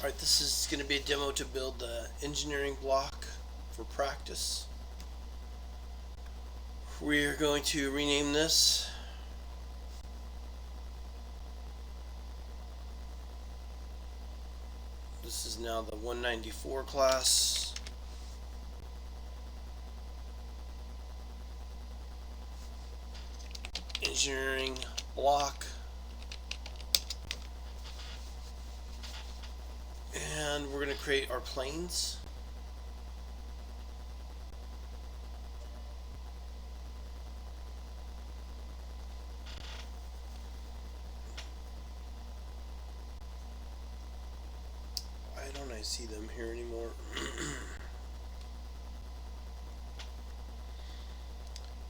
Alright, this is going to be a demo to build the engineering block for practice. We're going to rename this. This is now the 194 class. Engineering block. And we're going to create our planes. Why don't I see them here anymore?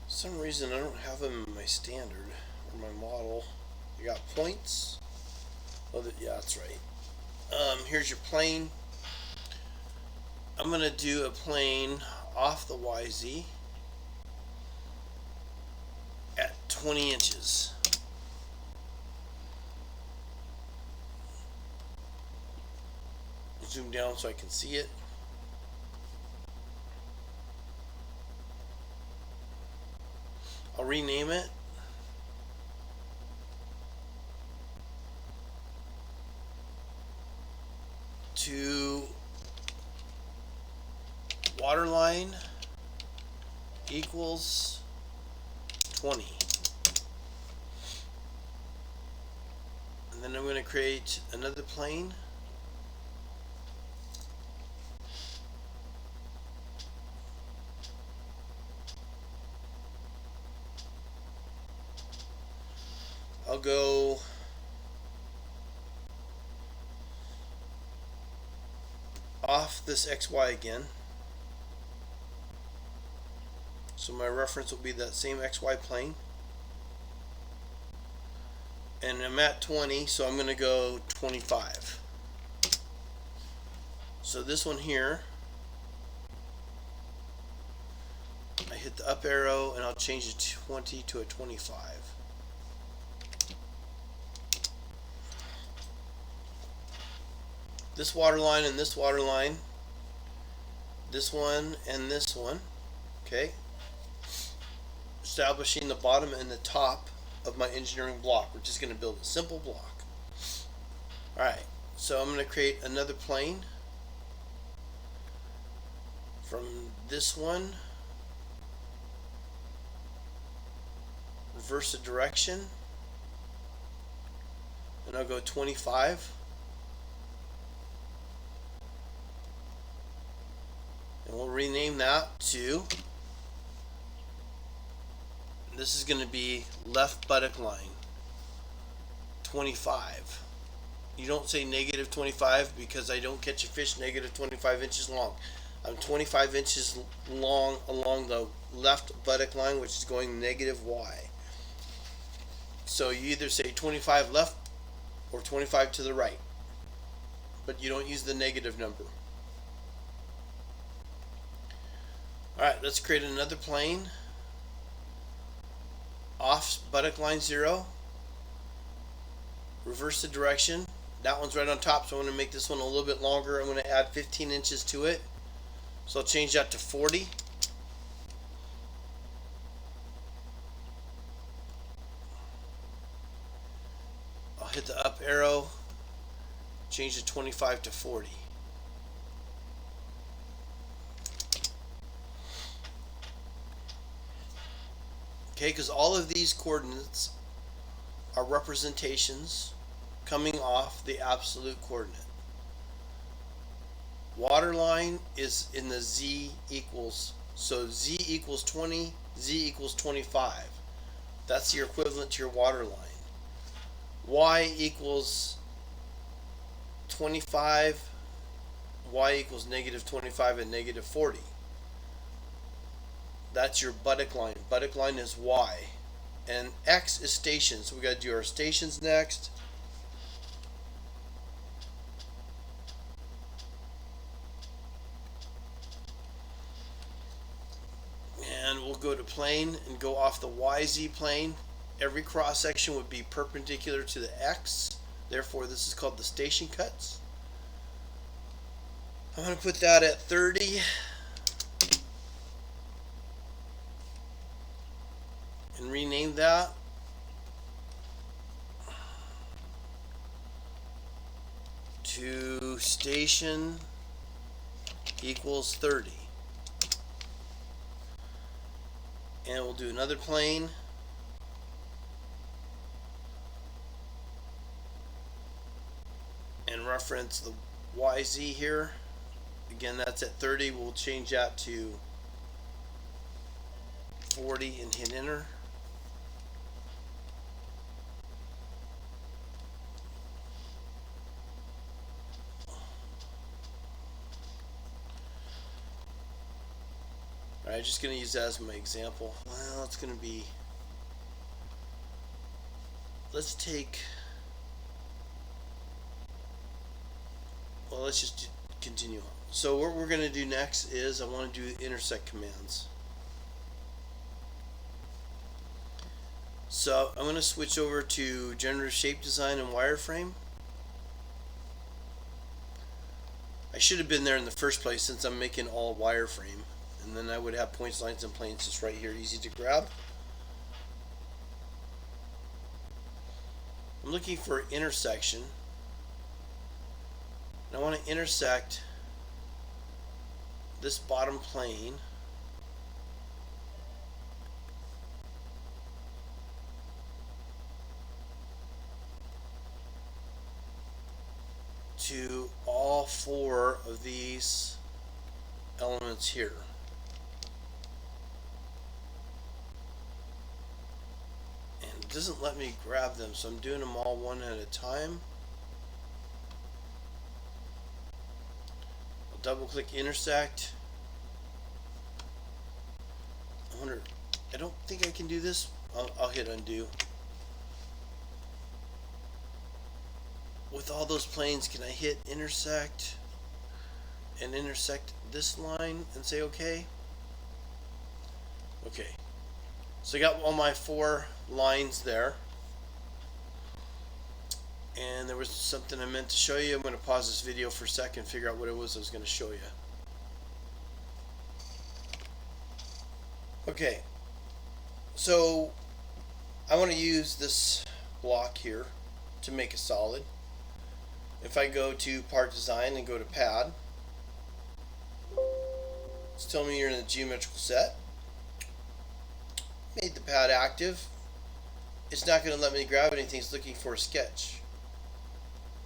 For some reason I don't have them in my standard or my model. I got points. Oh, yeah, that's right. Here's your plane. I'm going to do a plane off the YZ at 20 inches. Zoom down so I can see it. I'll rename it. To waterline equals 20. And then I'm going to create another plane. I'll go off this XY again. So my reference will be that same XY plane. And I'm at 20, so I'm going to go 25. So this one here, I hit the up arrow and I'll change the 20 to a 25. This water line and this water line, this one and this one, okay, establishing the bottom and the top of my engineering block. We're just going to build a simple block. Alright, so I'm going to create another plane from this one, reverse the direction, and I'll go 25. And we'll rename that to, this is going to be left buttock line 25. You don't say negative 25 because I don't catch a fish negative 25 inches long. I'm 25 inches long along the left buttock line, which is going negative Y. So you either say 25 left or 25 to the right, but you don't use the negative number. Alright, let's create another plane off buttock line 0, reverse the direction. That one's right on top, so I'm going to make this one a little bit longer. I'm going to add 15 inches to it, so I'll change that to 40. I'll hit the up arrow, change the 25 to 40. Okay, because all of these coordinates are representations coming off the absolute coordinate. Water line is in the Z equals, so Z equals 20, Z equals 25. That's your equivalent to your water line. Y equals 25, Y equals negative 25 and negative 40. That's your buttock line. Buttock line is Y. And X is station. So we got to do our stations next. And we'll go to plane and go off the YZ plane. Every cross section would be perpendicular to the X. Therefore, this is called the station cuts. I'm going to put that at 30 and rename that to station equals 30. And we'll do another plane. And reference the YZ here. Again, that's at 30. We'll change that to 40 and hit enter. Alright, just going to use that as my example. Well, it's going to be, let's just continue on. So what we're going to do next is I want to do intersect commands. So I'm going to switch over to generative shape design and wireframe. I should have been there in the first place since I'm making all wireframe, and then I would have points, lines, and planes just right here, easy to grab. I'm looking for intersection, and I want to intersect this bottom plane to all four of these elements here. And it doesn't let me grab them, so I'm doing them all one at a time. I'll double click intersect. I don't think I can do this. I'll hit undo. With all those planes, can I hit intersect and intersect this line and say okay? Okay. So I got all my four lines there. And there was something I meant to show you. I'm going to pause this video for a second and figure out what it was I was going to show you. Okay. So I want to use this block here to make a solid. If I go to part design and go to pad, it's telling me you're in the geometrical set. Made the pad active. It's not going to let me grab anything. It's looking for a sketch.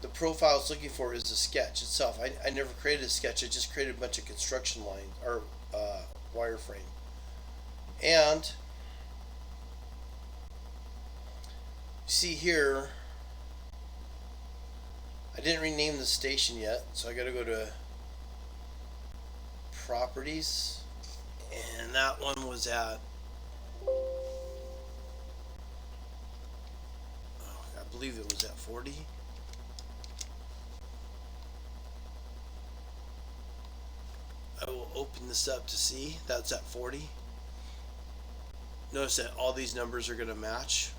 The profile it's looking for is a sketch itself. I never created a sketch. I just created a bunch of construction lines or wireframe. And you see here, I didn't rename the station yet, so I got to go to properties, and that one was at, I believe it was at 40. I will open this up to see that's at 40. Notice that all these numbers are going to match.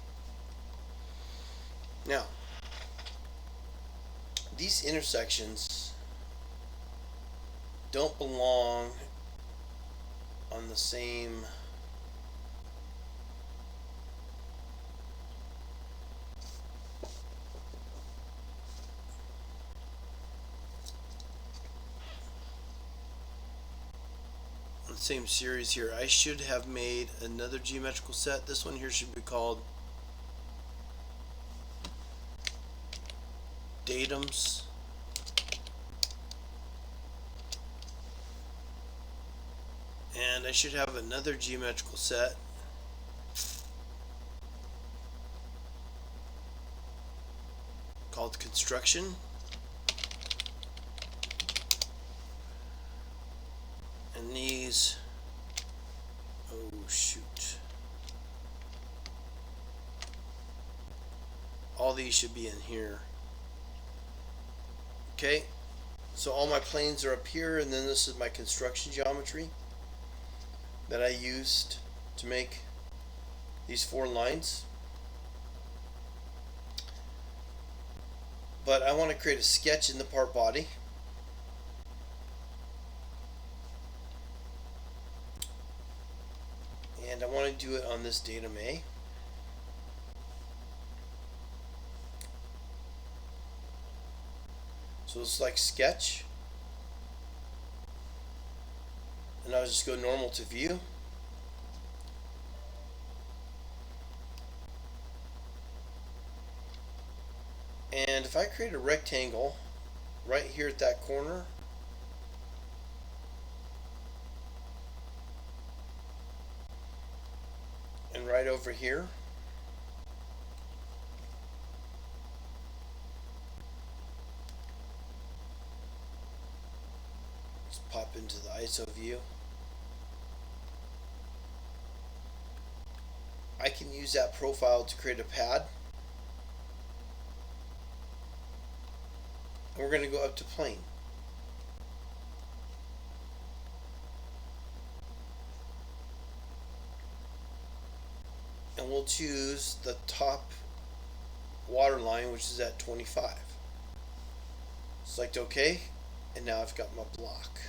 Now, these intersections don't belong on the same series here. I should have made another geometrical set. This one here should be called datums. And I should have another geometrical set called construction. And these, oh shoot, all these should be in here. Okay, so all my planes are up here, and then this is my construction geometry that I used to make these four lines. But I want to create a sketch in the part body. do it on this datum A. So it's like sketch, and I'll just go normal to view. And if I create a rectangle right here at that corner, and right over here, let's pop into the ISO view. I can use that profile to create a pad. And we're going to go up to plane. And we'll choose the top water line, which is at 25. Select OK, and now I've got my block.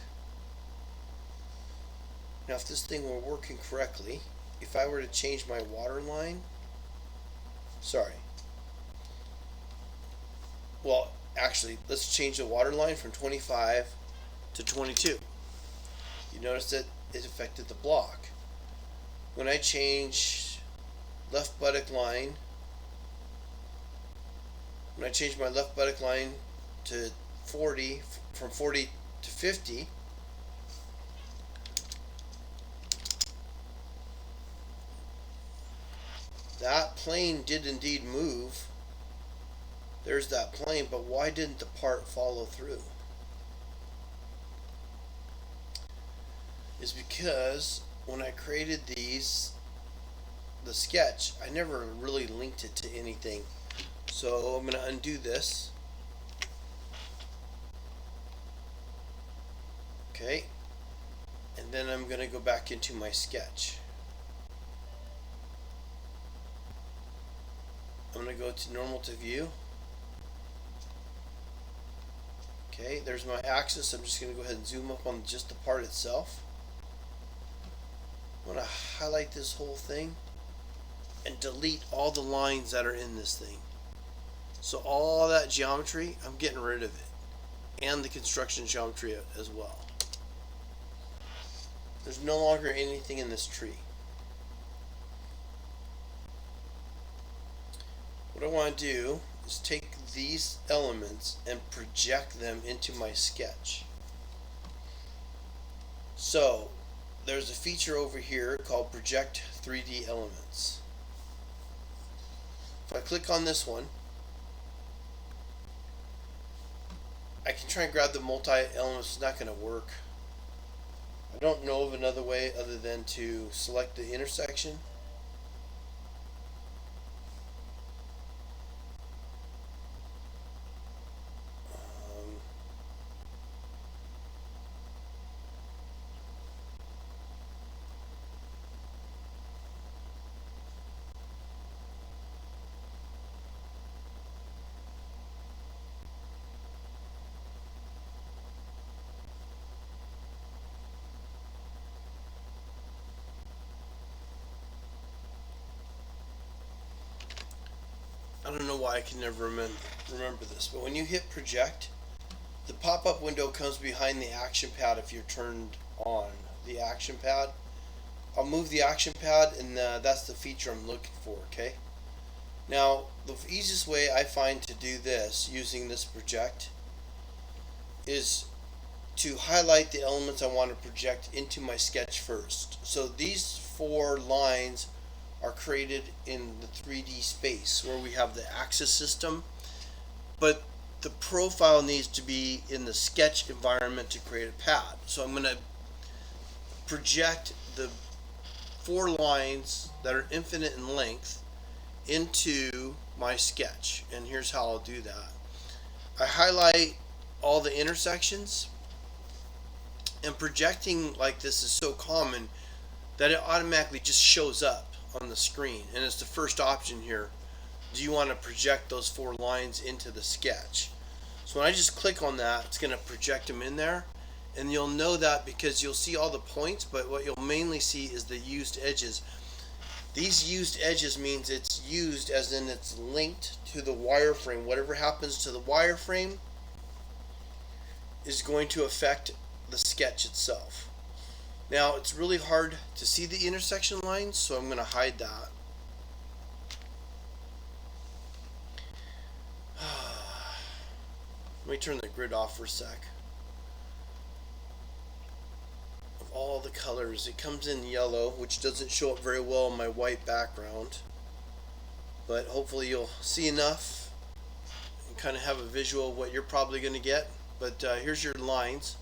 Now if this thing were working correctly, if I were to change my water line, well, actually, let's change the water line from 25 to 22. You notice that it affected the block. When I change left buttock line, when I change my left buttock line to 40, from 40 to 50, that plane did indeed move. There's that plane, but why didn't the part follow through? Is because when I created the sketch, I never really linked it to anything. So I'm going to undo this. Okay. And then I'm going to go back into my sketch. I'm going to go to normal to view. Okay, there's my axis. I'm just going to go ahead and zoom up on just the part itself. I'm going to highlight this whole thing and delete all the lines that are in this thing. So all that geometry, I'm getting rid of it. And the construction geometry as well. There's no longer anything in this tree. What I want to do is take these elements and project them into my sketch. So there's a feature over here called Project 3D Elements. If I click on this one, I can try and grab the multi-elements. It's not going to work. I don't know of another way other than to select the intersection. I don't know why I can never remember this, but when you hit project, the pop-up window comes behind the action pad if you're turned on the action pad. I'll move the action pad, and that's the feature I'm looking for, okay? Now, the easiest way I find to do this using this project is to highlight the elements I want to project into my sketch first. So these 4 lines are created in the 3D space where we have the axis system, but the profile needs to be in the sketch environment to create a pad. So I'm going to project the 4 lines that are infinite in length into my sketch, and here's how I'll do that. I highlight all the intersections, and projecting like this is so common that it automatically just shows up on the screen, and it's the first option here. Do you want to project those 4 lines into the sketch? So when I just click on that, it's going to project them in there, and you'll know that because you'll see all the points, but what you'll mainly see is the used edges. These used edges means it's used as in it's linked to the wireframe. Whatever happens to the wireframe is going to affect the sketch itself. Now it's really hard to see the intersection lines, so I'm going to hide that. Let me turn the grid off for a sec. Of all the colors, it comes in yellow, which doesn't show up very well on my white background. But hopefully you'll see enough and kind of have a visual of what you're probably going to get. But here's your lines.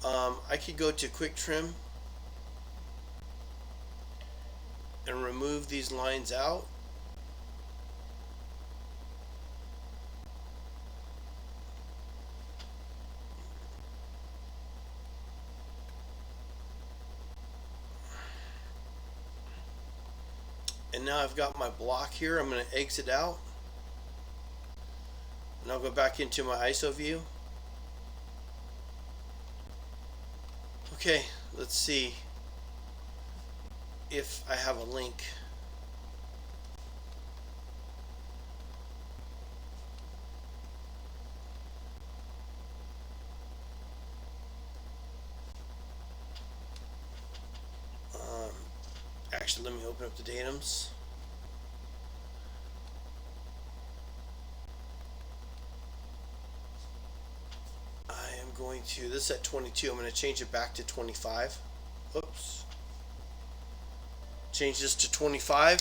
I could go to quick trim and remove these lines out. And now I've got my block here. I'm going to exit out. And I'll go back into my ISO view. Okay, let's see if I have a link. Actually, let me open up the datums. I am going to, this is at 22, I'm going to change it back to 25. Oops. Change this to 25.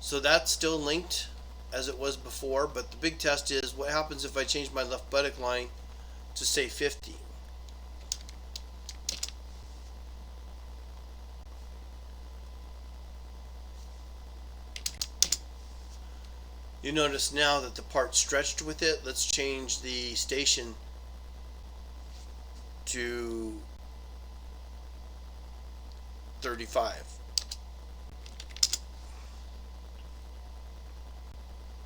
So that's still linked as it was before, but the big test is what happens if I change my left buttock line to say 50. You notice now that the part stretched with it. Let's change the station to 35.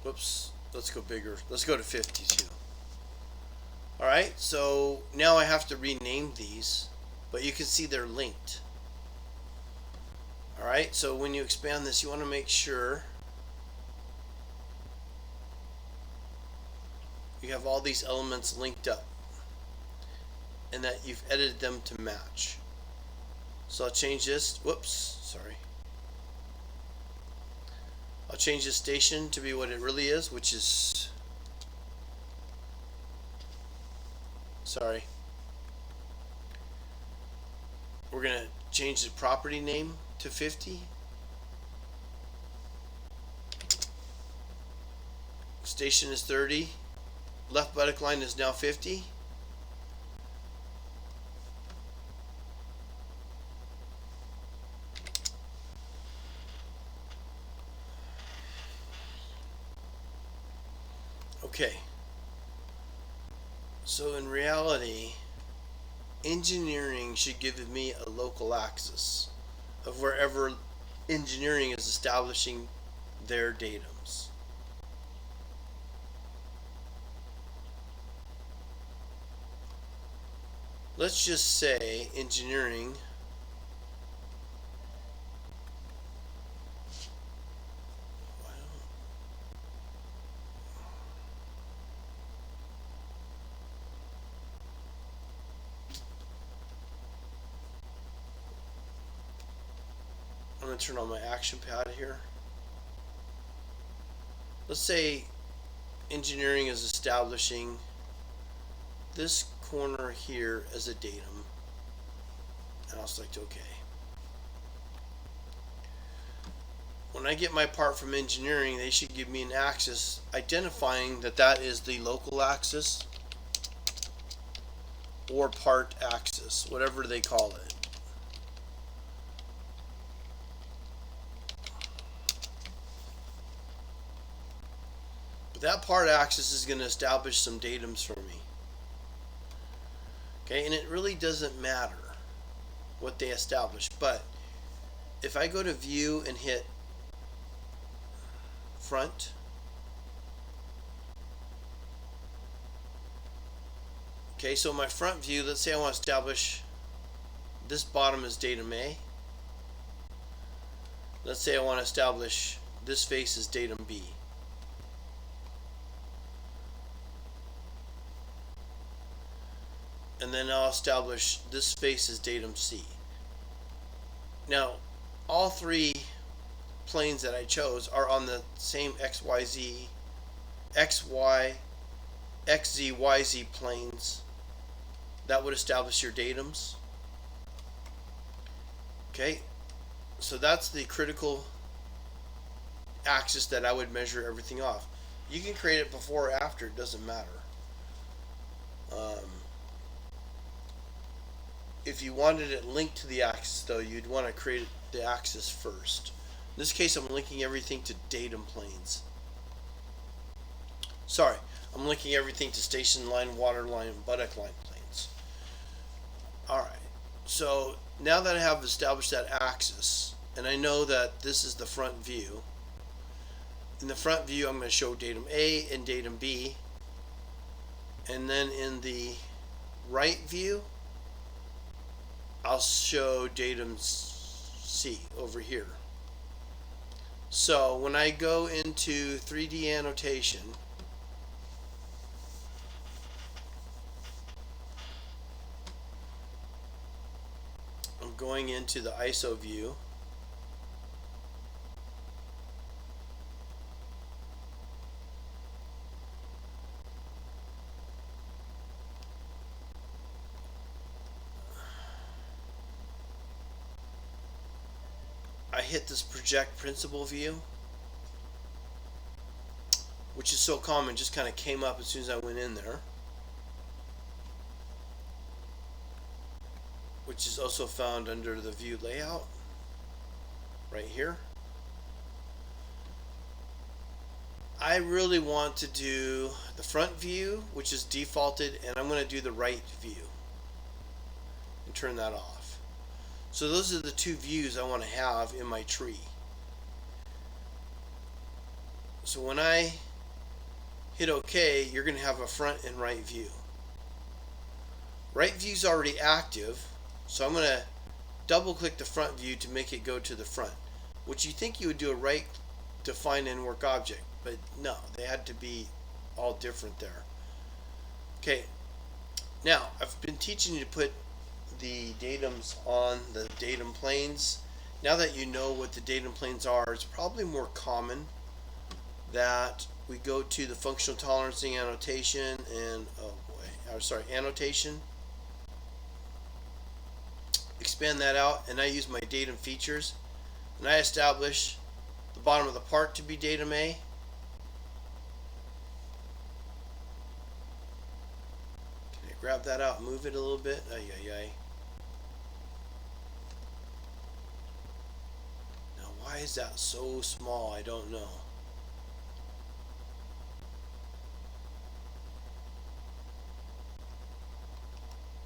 Whoops, let's go bigger. Let's go to 52. Alright, so now I have to rename these, but you can see they're linked. Alright, so when you expand this, you want to make sure you have all these elements linked up and that you've edited them to match. So I'll change this, whoops, sorry. I'll change this station to be what it really is, which is, sorry. We're going to change the property name to 50. Station is 30. Left buttock line is now 50. Okay. So in reality, engineering should give me a local axis of wherever engineering is establishing their datums. Let's just say engineering I'm going to turn on my action pad here. Let's say engineering is establishing this corner here as a datum, and I'll select OK. When I get my part from engineering, they should give me an axis identifying that that is the local axis or part axis, whatever they call it. But that part axis is going to establish some datums for me. Okay, and it really doesn't matter what they establish, but if I go to view and hit front, okay, so my front view, let's say I want to establish this bottom is datum A. Let's say I want to establish this face as datum B. And then I'll establish this face as datum C. Now, all three planes that I chose are on the same XYZ, XY, XZ, YZ planes. That would establish your datums. Okay, so that's the critical axis that I would measure everything off. You can create it before or after, it doesn't matter. If you wanted it linked to the axis though, you'd want to create the axis first. In this case, I'm linking everything to datum planes. Sorry, I'm linking everything to station line, water line, and buttock line planes. Alright, so now that I have established that axis, and I know that this is the front view, in the front view I'm going to show datum A and datum B, and then in the right view I'll show datum C over here. So when I go into 3D annotation, I'm going into the ISO view. I hit this project principal view, which is so common, just kind of came up as soon as I went in there, which is also found under the view layout right here. I really want to do the front view, which is defaulted, and I'm going to do the right view and turn that off. So those are the two views I want to have in my tree. So when I hit OK, you're going to have a front and right view. Right view is already active, so I'm going to double click the front view to make it go to the front, which you think you would do a right define and work object, but no, they had to be all different there. Okay, now I've been teaching you to put the datums on the datum planes. Now that you know what the datum planes are, it's probably more common that we go to the functional tolerancing annotation and annotation, expand that out, and I use my datum features, and I establish the bottom of the part to be datum A. Can I grab that out, move it a little bit? Ay, ay, ay. Why is that so small? I don't know.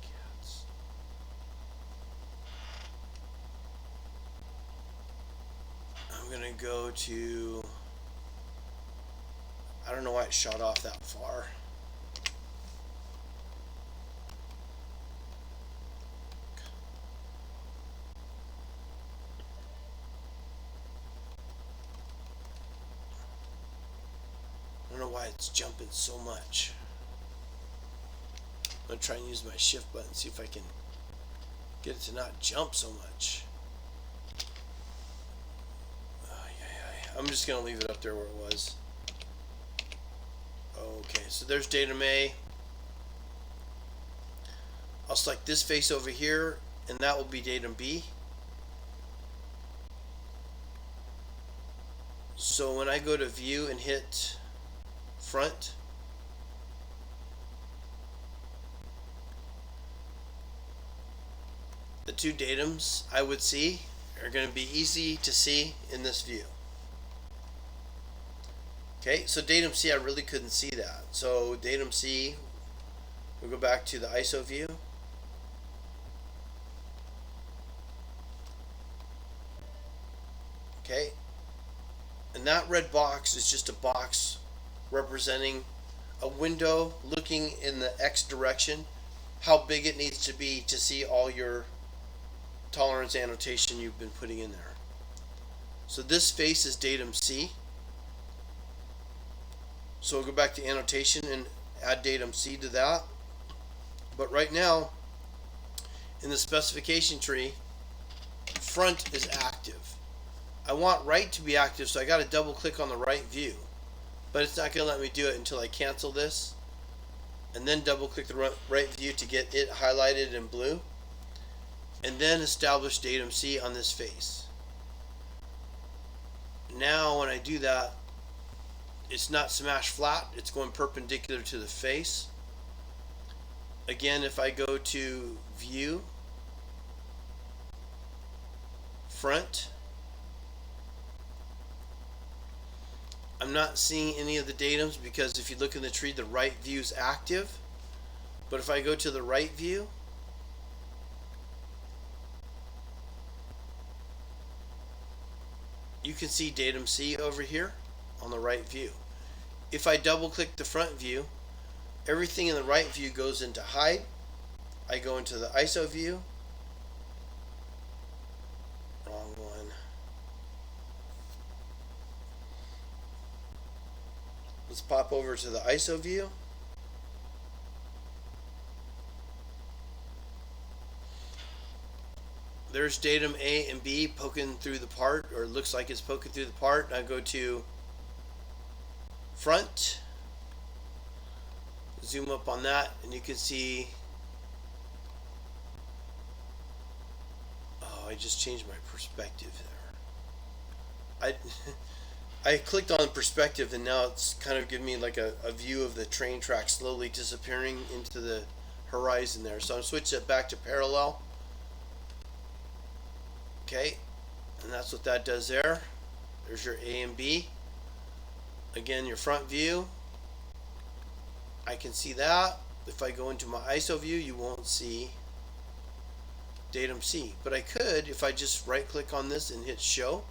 Cats. I'm gonna go to, I don't know why it shot off that far. I don't know why it's jumping so much. I'm going to try and use my shift button, see if I can get it to not jump so much. I'm just going to leave it up there where it was. Okay, so there's datum A. I'll select this face over here, and that will be datum B. So when I go to view and hit front, the two datums I would see are going to be easy to see in this view. Okay, so datum C, I really couldn't see that. So datum C, we'll go back to the ISO view. Okay, and that red box is just a box representing a window looking in the X direction, how big it needs to be to see all your tolerance annotation you've been putting in there. So this face is datum C. So we'll go back to annotation and add datum C to that. But right now, in the specification tree, front is active. I want right to be active, so I got to double click on the right view. But it's not going to let me do it until I cancel this and then double click the right view to get it highlighted in blue, and then establish datum C on this face. Now when I do that, it's not smash flat, it's going perpendicular to the face. Again, if I go to view, front, I'm not seeing any of the datums because if you look in the tree, the right view is active. But if I go to the right view, you can see datum C over here on the right view. If I double click the front view, everything in the right view goes into hide. I go into the ISO view. Wrong one. Let's pop over to the ISO view. There's datum A and B poking through the part, or it looks like it's poking through the part. I go to front, zoom up on that, and you can see, oh, I just changed my perspective there. I clicked on perspective, and now it's kind of giving me like a view of the train track slowly disappearing into the horizon there. So I'm switching it back to parallel. Okay, and that's what that does there. There's your A and B. Again, your front view, I can see that. If I go into my ISO view, you won't see datum C, but I could if I just right click on this and hit show.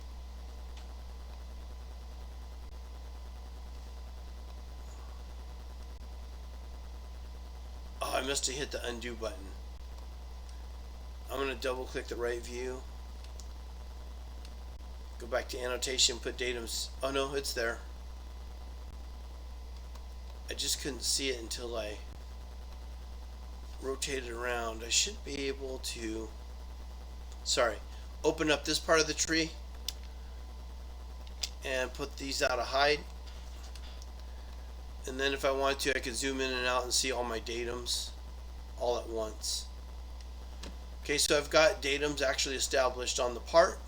Oh, I must have hit the undo button. I'm going to double click the right view. Go back to annotation, put datums. Oh no, it's there. I just couldn't see it until I rotated around. I should be able to, open up this part of the tree and put these out of hide. And then if I wanted to, I could zoom in and out and see all my datums all at once. Okay, so I've got datums actually established on the part.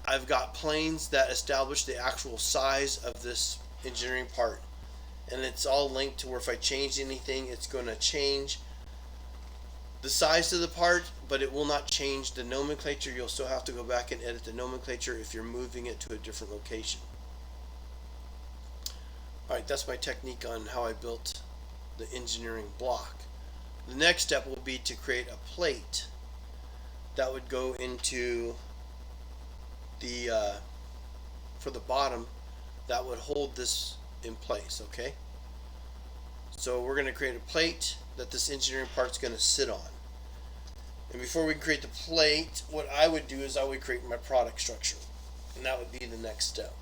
I've got planes that establish the actual size of this engineering part, and it's all linked to where if I change anything, it's going to change the size of the part, but it will not change the nomenclature. You'll still have to go back and edit the nomenclature if you're moving it to a different location. Alright, that's my technique on how I built the engineering block. The next step will be to create a plate that would go into the for the bottom that would hold this in place. Okay, so we're going to create a plate that this engineering part's going to sit on. And before we create the plate, what I would do is I would create my product structure, and that would be the next step.